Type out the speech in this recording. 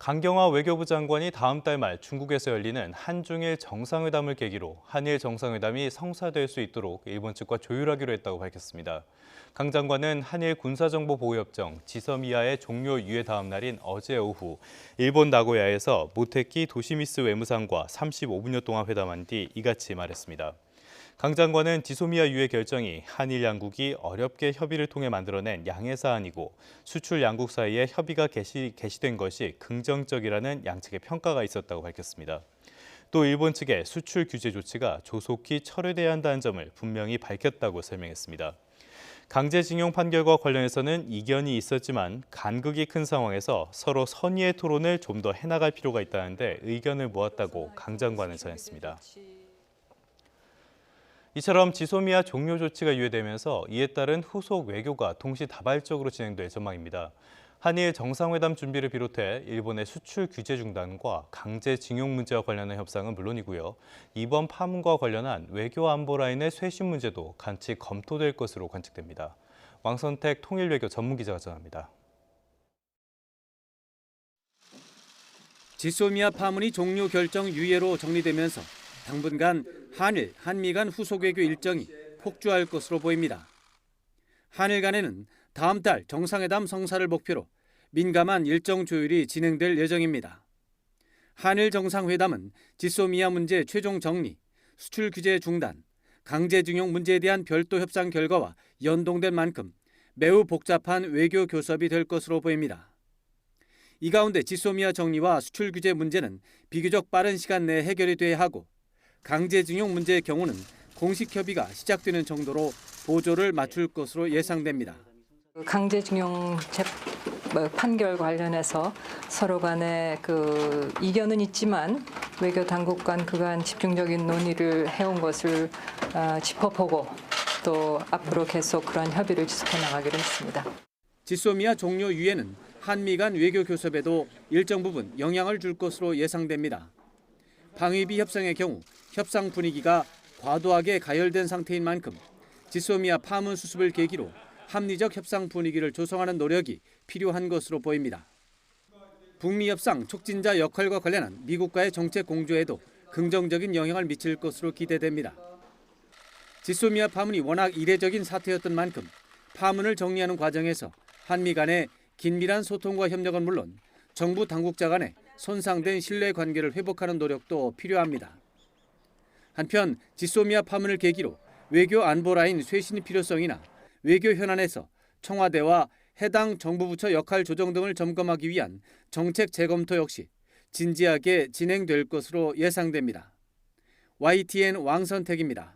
강경화 외교부 장관이 다음 달 말 중국에서 열리는 한중일 정상회담을 계기로 한일 정상회담이 성사될 수 있도록 일본 측과 조율하기로 했다고 밝혔습니다. 강 장관은 한일 군사정보보호협정 지섬이하의 종료 이후 다음 날인 어제 오후 일본 나고야에서 모테키 도시미스 외무상과 35분여 동안 회담한 뒤 이같이 말했습니다. 강 장관은 지소미아 유예 결정이 한일 양국이 어렵게 협의를 통해 만들어낸 양해 사안이고 수출 양국 사이에 협의가 개시된 것이 긍정적이라는 양측의 평가가 있었다고 밝혔습니다. 또 일본 측의 수출 규제 조치가 조속히 철회돼야 한다는 점을 분명히 밝혔다고 설명했습니다. 강제징용 판결과 관련해서는 이견이 있었지만 간극이 큰 상황에서 서로 선의의 토론을 좀 더 해나갈 필요가 있다는데 의견을 모았다고 강 장관은 전했습니다. 이처럼 지소미아 종료 조치가 유예되면서 이에 따른 후속 외교가 동시다발적으로 진행될 전망입니다. 한일 정상회담 준비를 비롯해 일본의 수출 규제 중단과 강제징용 문제와 관련한 협상은 물론이고요. 이번 파문과 관련한 외교 안보 라인의 쇄신 문제도 같이 검토될 것으로 관측됩니다. 왕선택 통일외교 전문기자가 전합니다. 지소미아 파문이 종료 결정 유예로 정리되면서 당분간 한일, 한미 간 후속 외교 일정이 폭주할 것으로 보입니다. 한일 간에는 다음 달 정상회담 성사를 목표로 민감한 일정 조율이 진행될 예정입니다. 한일 정상회담은 지소미아 문제 최종 정리, 수출 규제 중단, 강제징용 문제에 대한 별도 협상 결과와 연동된 만큼 매우 복잡한 외교 교섭이 될 것으로 보입니다. 이 가운데 지소미아 정리와 수출 규제 문제는 비교적 빠른 시간 내에 해결이 돼야 하고 강제징용 문제의 경우는 공식 협의가 시작되는 정도로 보조를 맞출 것으로 예상됩니다. 강제징용 판결 관련해서 서로 간에 이견은 있지만 외교 당국 간 그간 집중적인 논의를 해온 것을 짚어보고 또 앞으로 계속 그런 협의를 지속해 나가기로 했습니다. 지소미아 종료 유예는 한미 간 외교 교섭에도 일정 부분 영향을 줄 것으로 예상됩니다. 방위비 협상의 경우 협상 분위기가 과도하게 가열된 상태인 만큼 지소미아 파문 수습을 계기로 합리적 협상 분위기를 조성하는 노력이 필요한 것으로 보입니다. 북미 협상 촉진자 역할과 관련한 미국과의 정책 공조에도 긍정적인 영향을 미칠 것으로 기대됩니다. 지소미아 파문이 워낙 이례적인 사태였던 만큼 파문을 정리하는 과정에서 한미 간의 긴밀한 소통과 협력은 물론 정부 당국자 간의 손상된 신뢰 관계를 회복하는 노력도 필요합니다. 한편 지소미아 파문을 계기로 외교 안보 라인 쇄신 필요성이나 외교 현안에서 청와대와 해당 정부 부처 역할 조정 등을 점검하기 위한 정책 재검토 역시 진지하게 진행될 것으로 예상됩니다. YTN 왕선택입니다.